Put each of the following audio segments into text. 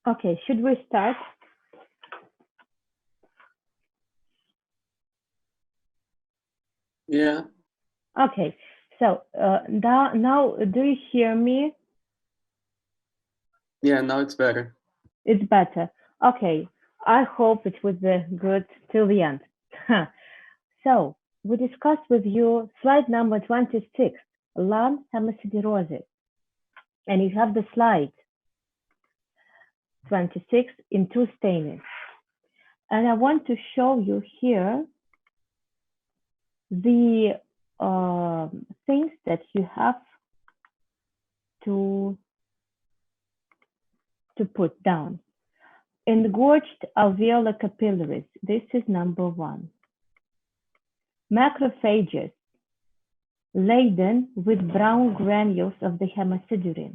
Okay, should we start? Yeah. Okay, so now do you hear me? Yeah, now it's better. It's better. Okay, I hope it was good till the end. So we discussed with you slide number 26, lung hemosiderosis, and you have the slide 26 in two stainings. And I want to show you here the things that you have to put down. Engorged alveolar capillaries. This is number one. Macrophages laden with brown granules of the hemosiderin.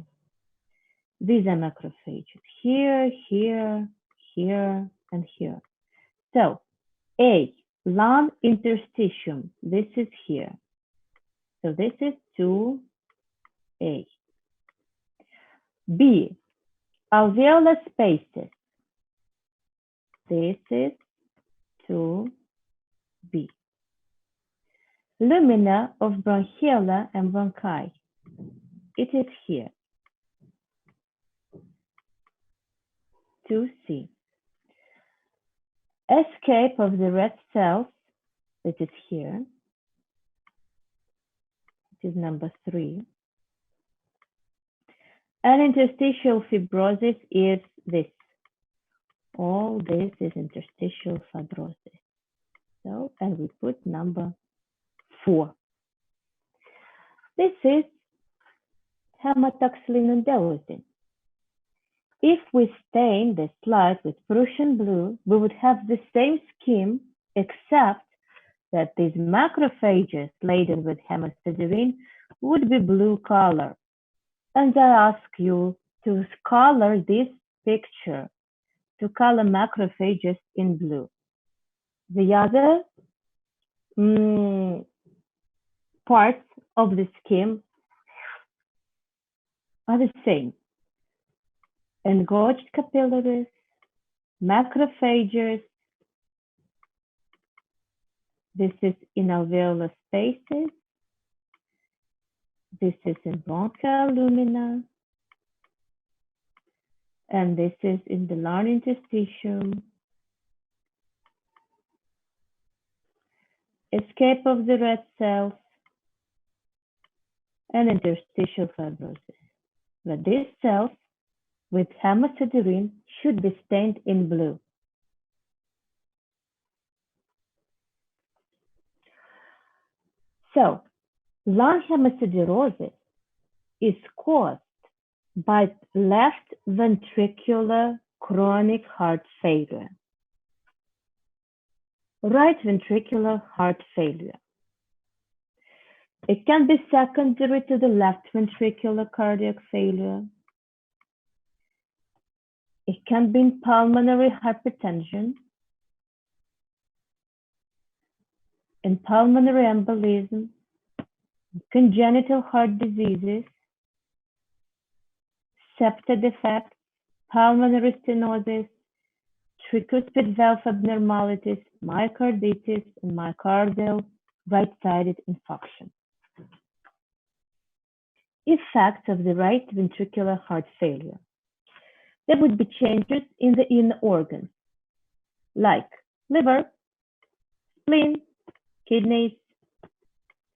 These are macrophages here, here, here, and here. So A, lung interstitium. This is here. So this is 2A. B, alveolar spaces. This is 2B. Lumina of bronchiola and bronchi. It is here. 2C. Escape of the red cells. It is here. It is number 3. And interstitial fibrosis is this. All this is interstitial fibrosis. So, and we put number 4. This is hematoxylin and eosin. If we stain the slide with Prussian blue, we would have the same scheme, except that these macrophages laden with hemosiderin would be blue color. And I ask you to color this picture, to color macrophages in blue. The other parts of the scheme are the same. Engorged capillaries, macrophages. This is in alveolar spaces. This is in bronchial lumina. And this is in the lung interstitium. Escape of the red cells and interstitial fibrosis. But these cells with hemosiderin should be stained in blue. So, lung hemosiderosis is caused by left ventricular chronic heart failure, right ventricular heart failure. It can be secondary to the left ventricular cardiac failure. It can be in pulmonary hypertension, in pulmonary embolism, congenital heart diseases, septal defects, pulmonary stenosis, tricuspid valve abnormalities, myocarditis, and myocardial right-sided infarction. Effects of the right ventricular heart failure. There would be changes in the inner organs, like liver, spleen, kidneys,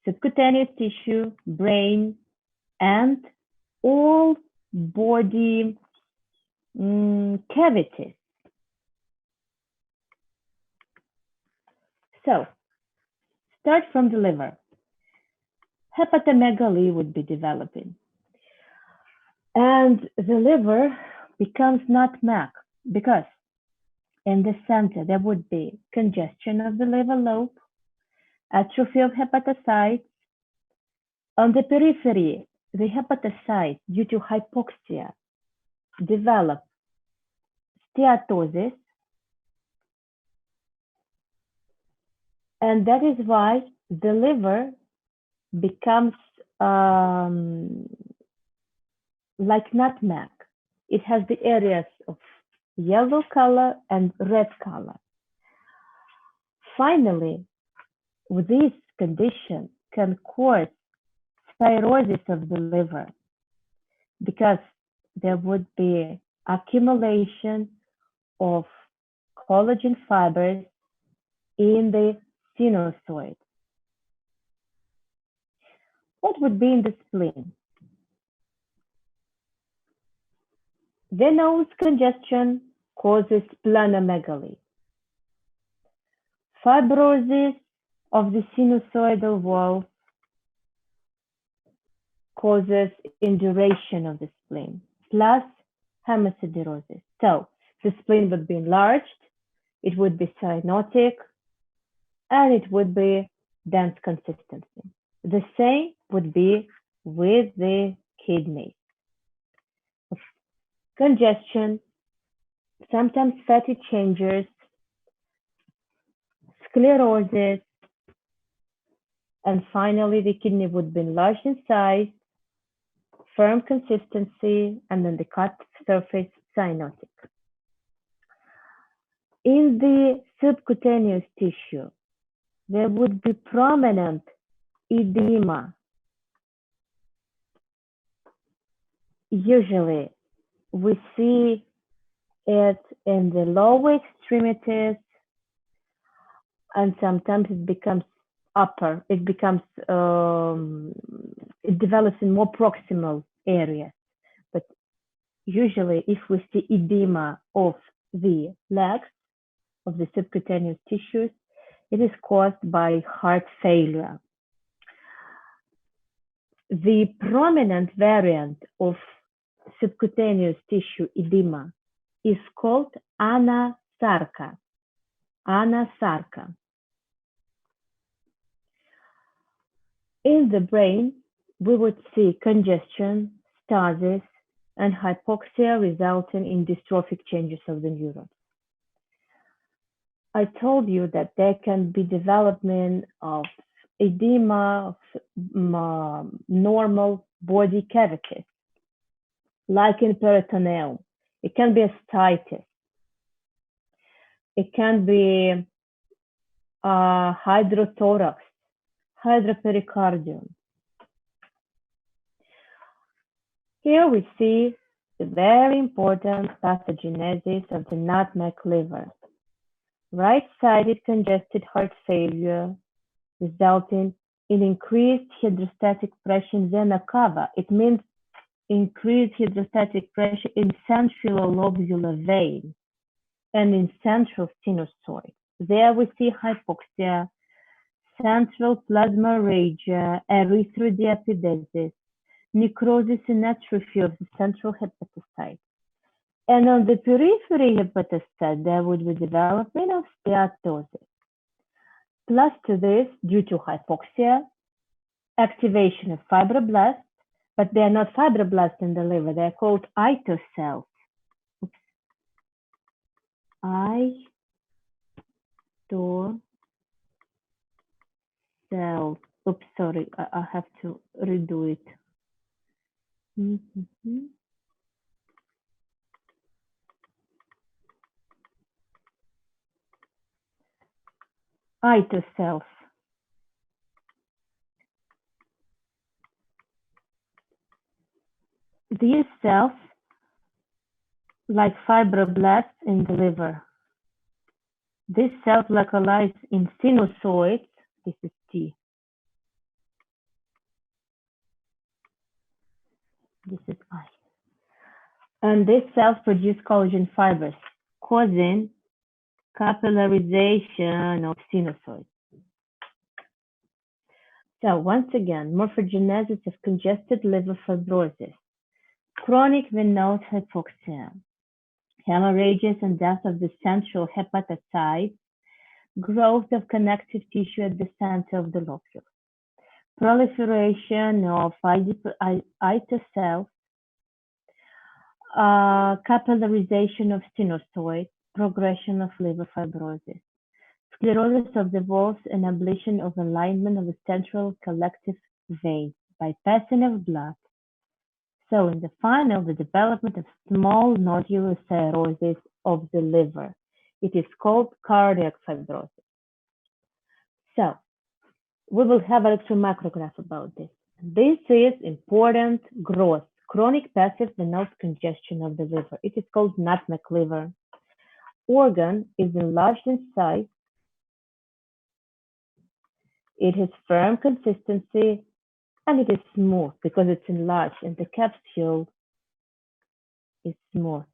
subcutaneous tissue, brain, and all body cavities. So, start from the liver. Hepatomegaly would be developing. And the liver becomes nutmeg because in the center there would be congestion of the liver lobe, atrophy of hepatocytes. On the periphery, the hepatocytes, due to hypoxia, develop steatosis. And that is why the liver becomes like nutmeg. It has the areas of yellow color and red color. Finally, this condition can cause cirrhosis of the liver because there would be accumulation of collagen fibers in the sinusoid. What would be in the spleen? Venous congestion causes splenomegaly. Fibrosis of the sinusoidal wall causes induration of the spleen, plus hemosiderosis. So the spleen would be enlarged, it would be cyanotic, and it would be dense consistency. The same would be with the kidney. Congestion, sometimes fatty changes, sclerosis, and finally the kidney would be enlarged in size, firm consistency, and then the cut surface cyanotic. In the subcutaneous tissue, there would be prominent edema. Usually, we see it in the lower extremities, and sometimes it becomes upper. It develops in more proximal areas. But usually, if we see edema of the legs, of the subcutaneous tissues, it is caused by heart failure. The prominent variant of subcutaneous tissue edema is called anasarca. Anasarca. In the brain, we would see congestion, stasis, and hypoxia resulting in dystrophic changes of the neurons. I told you that there can be development of edema of normal body cavities, like in peritoneum. It can be ascites. It can be hydrothorax, hydropericardium. Here we see the very important pathogenesis of the nutmeg liver. Right-sided congested heart failure resulting in increased hydrostatic pressure in vena cava. It means increased hydrostatic pressure in central lobular vein and in central sinusoid. There we see hypoxia, central plasmarrhea, erythrodiapedesis, necrosis and atrophy of the central hepatocyte. And on the periphery hepatocyte, there would be development of steatosis. Plus to this, due to hypoxia, activation of fibroblasts, but they are not fibroblasts in the liver, they are called ito cells. Ito cells. Oops, sorry, I have to redo it. Ito cells. These cells, like fibroblasts in the liver, these cells localize in sinusoids. This is T. This is I. And these cells produce collagen fibers, causing capillarization of sinusoids. So once again, morphogenesis of congested liver fibrosis, chronic venous hypoxia, hemorrhages and death of the central hepatocyte, growth of connective tissue at the center of the lobule, proliferation of ito cells, capillarization of sinusoid, progression of liver fibrosis, sclerosis of the walls and ablation of alignment of the central collective vein by passing of blood. So in the final, the development of small nodular cirrhosis of the liver. It is called cardiac fibrosis. So we will have a lecture micrograph about this. This is important growth. Chronic passive venous congestion of the liver. It is called nutmeg liver. Organ is enlarged in size. It has firm consistency and it is smooth because it's enlarged and the capsule is smooth.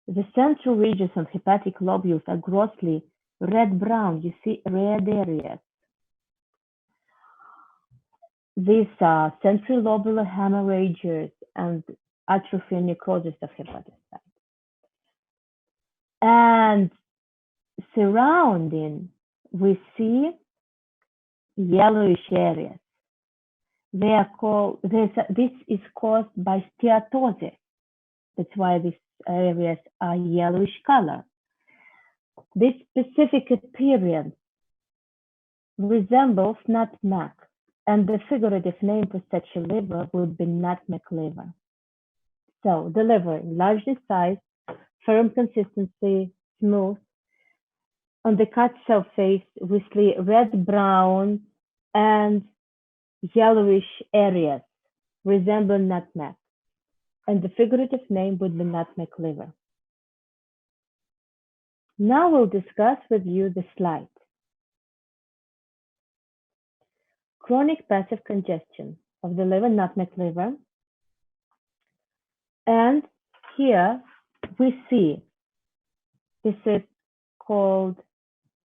The central regions of hepatic lobules are grossly red-brown. You see red areas. These are central lobular hemorrhages and atrophy and necrosis of hepatocytes. And surrounding, we see yellowish areas. They are called, this is caused by steatosis. That's why these areas are yellowish color. This specific appearance resembles nutmeg, and the figurative name for such a liver would be nutmeg liver. So the liver, enlarged in size, firm consistency, smooth. On the cut surface, we see red-brown and yellowish areas resemble nutmeg, and the figurative name would be nutmeg liver. Now we'll discuss with you the slide. Chronic passive congestion of the liver, nutmeg liver. And here we see, this is called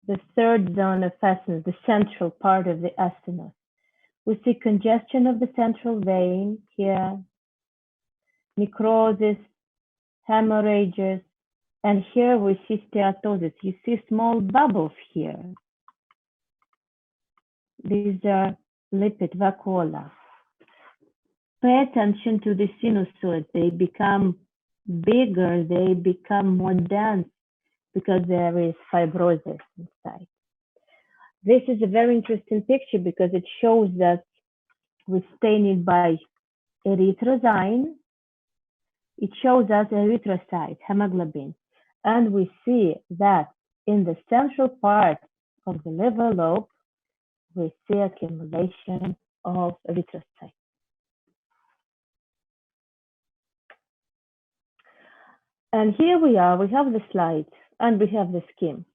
the third zone of Fascinos, the central part of the astenos. We see congestion of the central vein here, necrosis, hemorrhages, and here we see steatosis. You see small bubbles here. These are lipid vacuola. Pay attention to the sinusoids. They become bigger, they become more dense because there is fibrosis inside. This is a very interesting picture because it shows that we're stained by erythrozyme. It shows us erythrocytes, hemoglobin. And we see that in the central part of the liver lobe, we see accumulation of erythrocytes. And here we are, we have the slide and we have the scheme.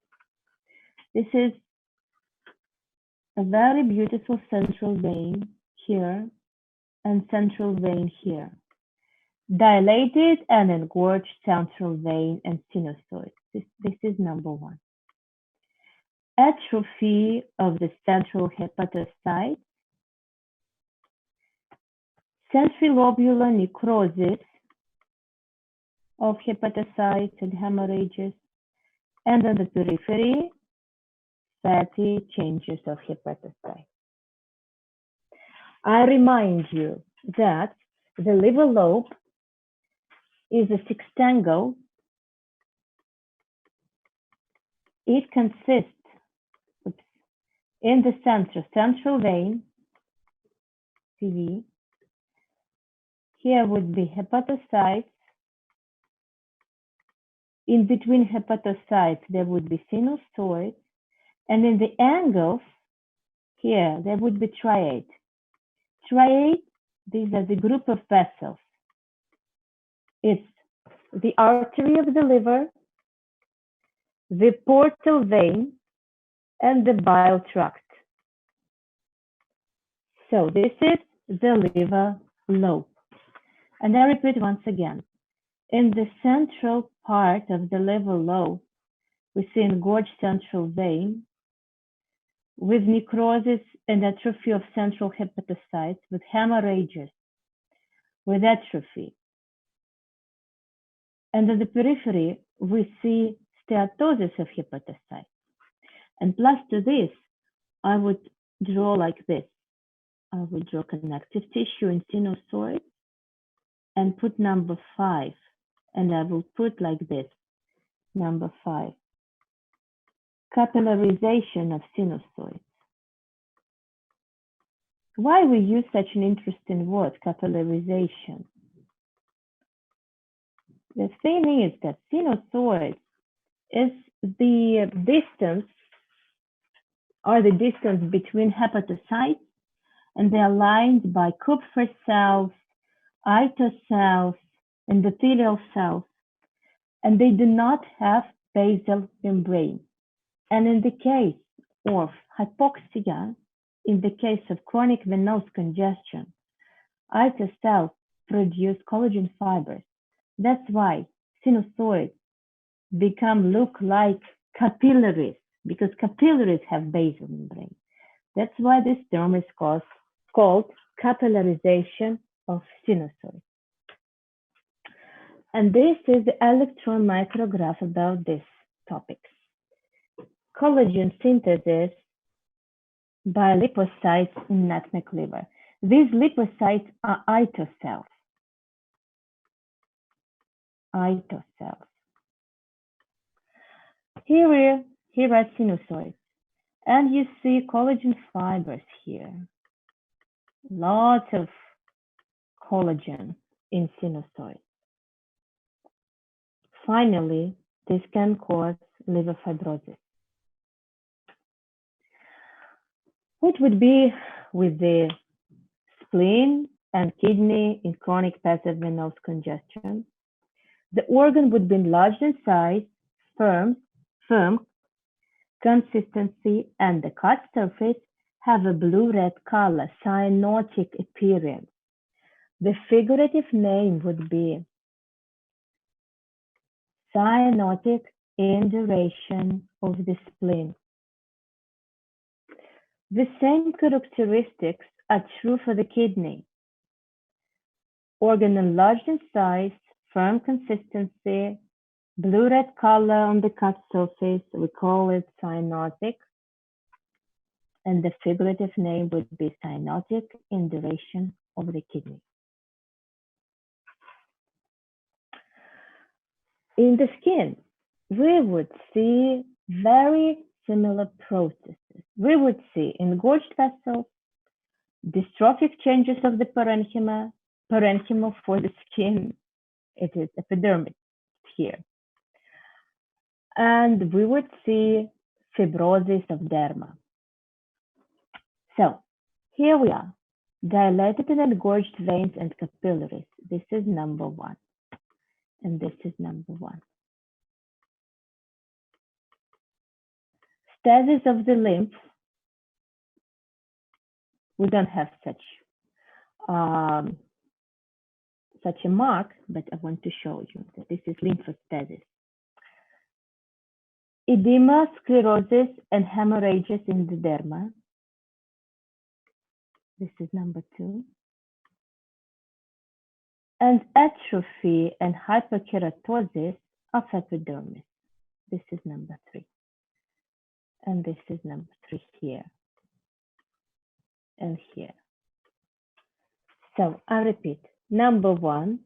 This is a very beautiful central vein here and central vein here. Dilated and engorged central vein and sinusoid. This is number one. Atrophy of the central hepatocyte. Centrilobular necrosis of hepatocytes and hemorrhages. And on the periphery, fatty changes of hepatocytes. I remind you that the liver lobe is a sextangle. It consists in the center, central vein, CV. Here would be hepatocytes. In between hepatocytes, there would be sinusoids. And in the angles, here, there would be triad. Triad, these are the group of vessels. It's the artery of the liver, the portal vein, and the bile tract. So this is the liver lobe. And I repeat once again, in the central part of the liver lobe, we see engorged central vein with necrosis and atrophy of central hepatocytes, with hemorrhages, with atrophy. And in the periphery, we see steatosis of hepatocytes. And plus to this, I would draw like this. I would draw connective tissue in sinusoid and put number 5. And I will put like this, number 5. Capillarization of sinusoids. Why we use such an interesting word, capillarization? The thing is that sinusoid is the distance between hepatocytes, and they are lined by Kupffer cells, Ito cells, endothelial cells, and they do not have basal membrane. And in the case of hypoxia, in the case of chronic venous congestion, Ito cells produce collagen fibers. That's why sinusoids look like capillaries, because capillaries have basal membrane. That's why this term is called capillarization of sinusoid. And this is the electron micrograph about this topic. Collagen synthesis by lipocytes in nutmeg liver. These lipocytes are Ito cells. Ito cells. Here are sinusoids, and you see collagen fibers here. Lots of collagen in sinusoids. Finally, this can cause liver fibrosis. What would be with the spleen and kidney in chronic passive venous congestion? The organ would be enlarged in size, firm consistency, and the cut surface have a blue-red color, cyanotic appearance. The figurative name would be cyanotic induration of the spleen. The same characteristics are true for the kidney. Organ enlarged in size, firm consistency, blue-red color on the cut surface, we call it cyanotic, and the figurative name would be cyanotic induration of the kidney. In the skin, we would see very similar processes. We would see engorged vessels, dystrophic changes of the parenchyma for the skin, it is epidermis here. And we would see fibrosis of derma. So here we are, dilated and engorged veins and capillaries. This is number one, and this is number one. Stasis of the lymph. We don't have such a mark, but I want to show you that this is lymphostasis. Edema, sclerosis, and hemorrhages in the derma. This is number two. And atrophy and hyperkeratosis of epidermis. This is number three. And this is number three here and here. So I repeat, number one,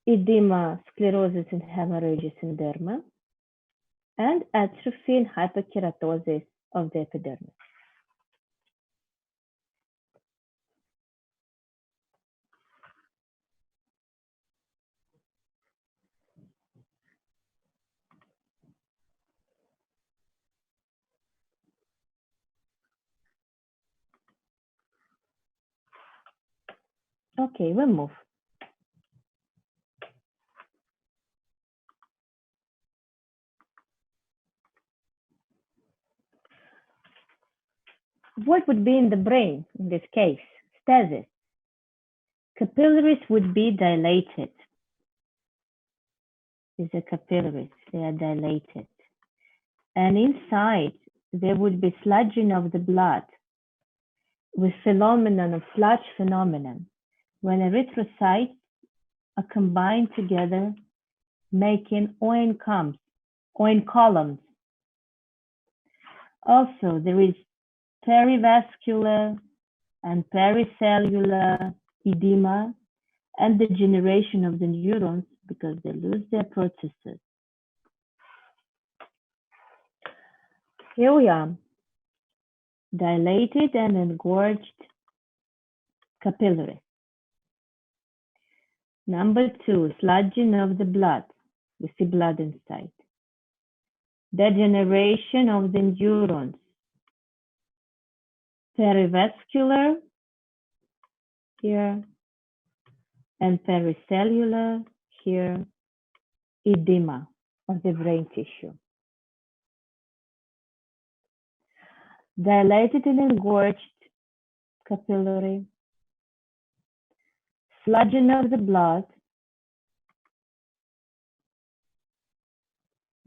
edema, sclerosis, and hemorrhages in derma, and atrophy and hyperkeratosis of the epidermis. Okay, we move. What would be in the brain in this case? Stasis. Capillaries would be dilated. These are capillaries, they are dilated. And inside, there would be sludging of the blood with phenomenon of sludge phenomenon, when erythrocytes are combined together, making ion columns. Also, there is perivascular and pericellular edema and degeneration of the neurons because they lose their processes. Here we are, dilated and engorged capillaries. Number 2, sludging of the blood. We see blood inside. Degeneration of the neurons. Perivascular here and pericellular here. Edema of the brain tissue. Dilated and engorged capillary. Sludging of the blood.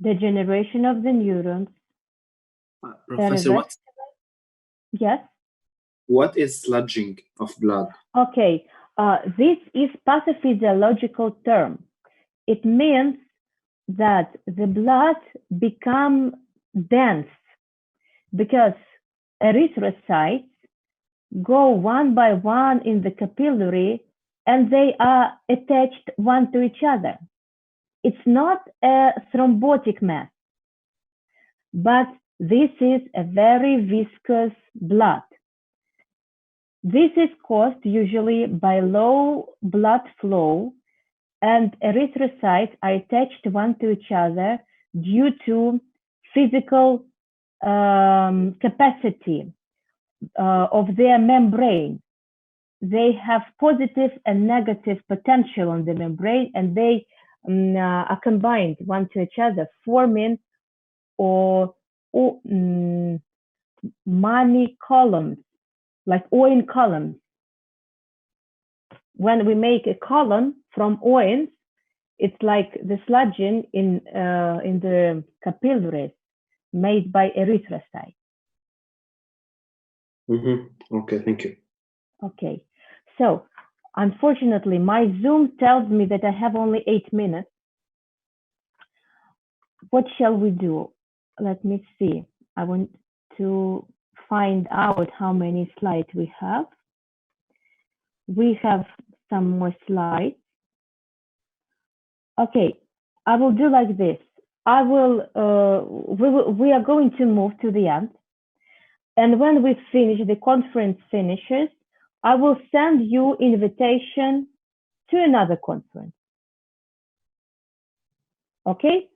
Degeneration of the neurons. Professor, Yes? What is sludging of blood? Okay, this is pathophysiological term. It means that the blood becomes dense because erythrocytes go one by one in the capillary and they are attached one to each other. It's not a thrombotic mass, but this is a very viscous blood. This is caused usually by low blood flow, and erythrocytes are attached one to each other due to physical capacity of their membrane. They have positive and negative potential on the membrane, and they are combined one to each other, forming many columns, like ion columns. When we make a column from ions, it's like the sludging in the capillaries made by erythrocytes. Okay, thank you. Okay, so unfortunately, my Zoom tells me that I have only 8 minutes. What shall we do? Let me see. I want to find out how many slides we have. We have some more slides. Okay, I will do like this. We are going to move to the end. And when we finish, the conference finishes, I will send you invitation to another conference. Okay?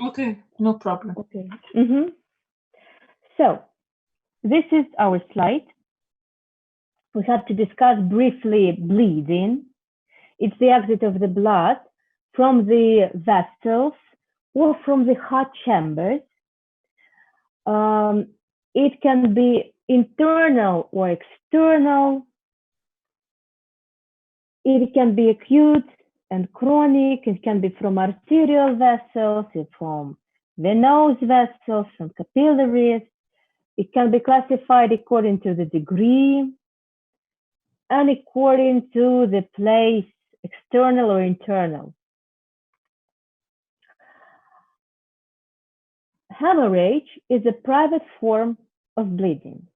Okay, no problem. Okay. So, this is our slide. We have to discuss briefly bleeding. It's the exit of the blood from the vessels or from the heart chambers. It can be internal or external. It can be acute and chronic. It can be from arterial vessels, from venous vessels, from capillaries. It can be classified according to the degree and according to the place, external or internal. Hemorrhage is a private form of bleeding,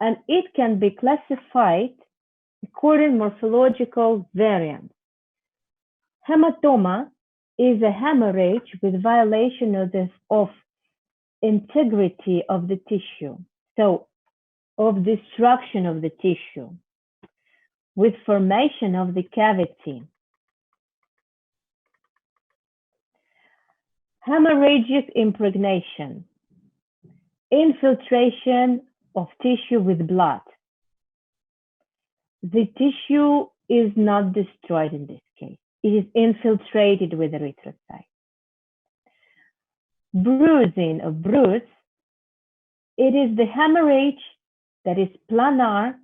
and it can be classified according to morphological variants. Hematoma is a hemorrhage with violation of integrity of the tissue, so of destruction of the tissue, with formation of the cavity. Hemorrhagic impregnation, infiltration of tissue with blood. The tissue is not destroyed in this case. It is infiltrated with erythrocytes. Bruising or bruise, it is the hemorrhage that is planar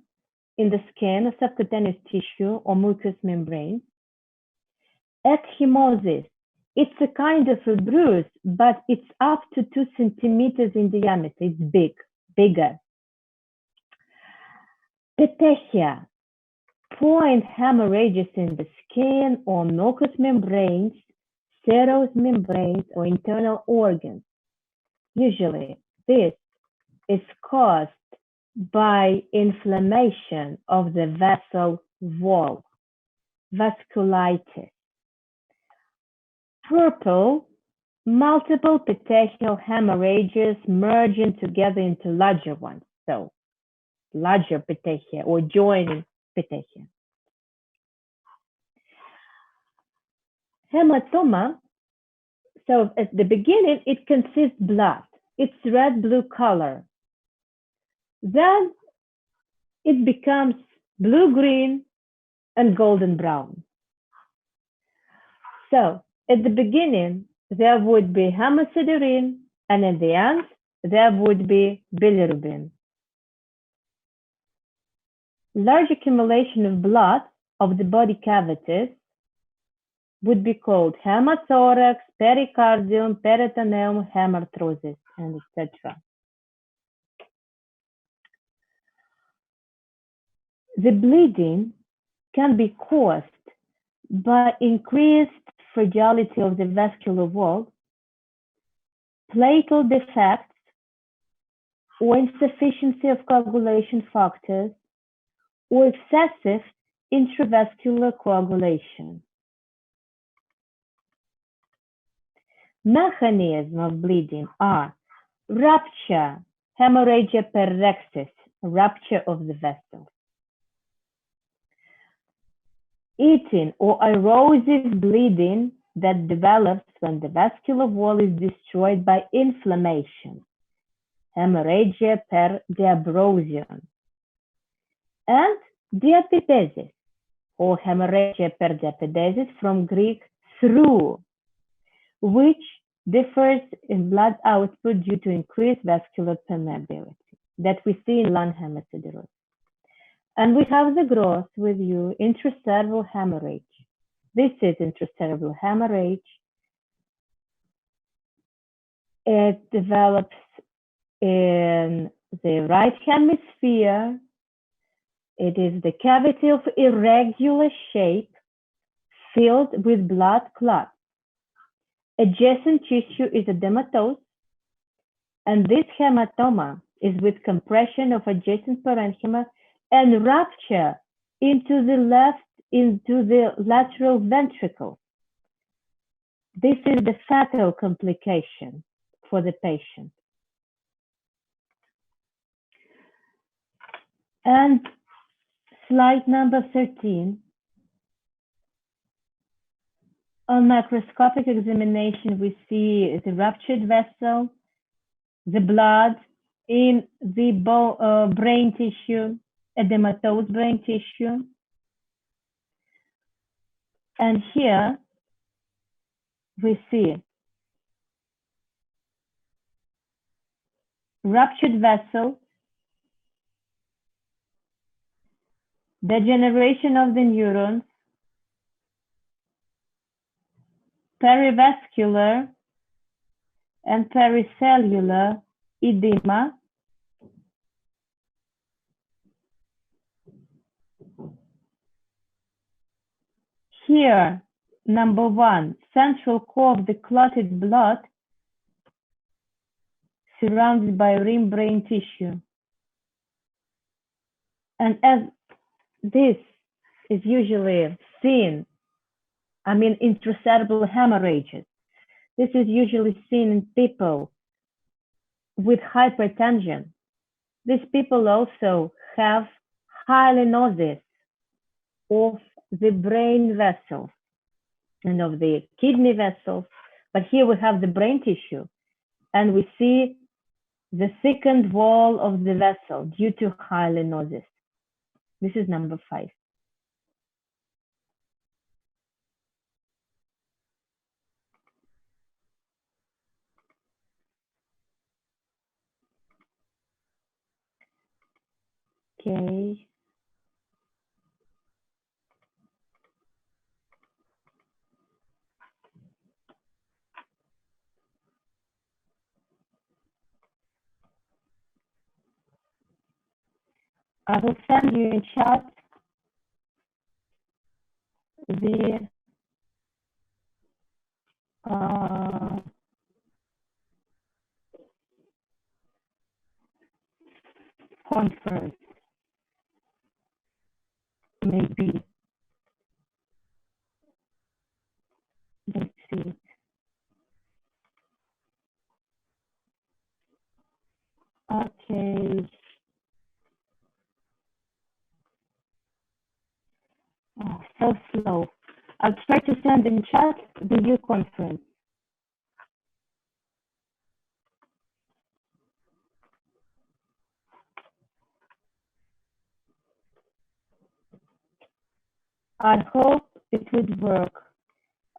in the skin or subcutaneous tissue or mucous membrane. Ecchymosis, it's a kind of a bruise, but it's up to 2 centimeters in diameter. It's bigger. Petechia, point hemorrhages in the skin or mucous membranes, serous membranes, or internal organs. Usually, this is caused by inflammation of the vessel wall, vasculitis. Purple, multiple petechial hemorrhages merging together into larger ones. So larger petechia or joining petechia. Hematoma, so at the beginning, it consists blood. It's red-blue color. Then it becomes blue-green and golden brown. So at the beginning, there would be hemosiderin, and at the end, there would be bilirubin. Large accumulation of blood of the body cavities would be called hemothorax, pericardium, peritoneum, hemarthrosis, and etc. The bleeding can be caused by increased fragility of the vascular wall, placal defects, or insufficiency of coagulation factors, or excessive intravascular coagulation. Mechanisms of bleeding are rupture, Hemorrhage.Heart, rupture of the vessel, eating or erosive bleeding that develops when the vascular wall is destroyed by inflammation, Hemorrhage.Heart, and diapedesis or Hemorrhage.Heart from Greek through, which differs in blood output due to increased vascular permeability that we see in lung hemosiderosis. And we have the growth with you, intracerebral hemorrhage. This is intracerebral hemorrhage. It develops in the right hemisphere. It is the cavity of irregular shape filled with blood clots. Adjacent tissue is edematous, and this hematoma is with compression of adjacent parenchyma and rupture into the lateral ventricle. This is the fatal complication for the patient. And slide number 13. On microscopic examination, we see the ruptured vessel, the blood in the brain tissue, edematous brain tissue. And here we see ruptured vessel, degeneration of the neurons, perivascular and pericellular edema, here, number one, central core of the clotted blood surrounded by rim brain tissue. And as this is usually seen, intracerebral hemorrhages, this is usually seen in people with hypertension. These people also have hyalinosis of the brain vessels and of the kidney vessels. But here we have the brain tissue, and we see the thickened wall of the vessel due to hyalinosis. This is number 5. Okay. I will send you in chat the conference, maybe. Let's see. Okay. I'll try to send in chat the new conference. I hope it would work.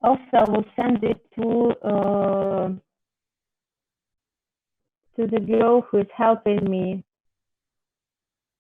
Also, I will send it to the girl who is helping me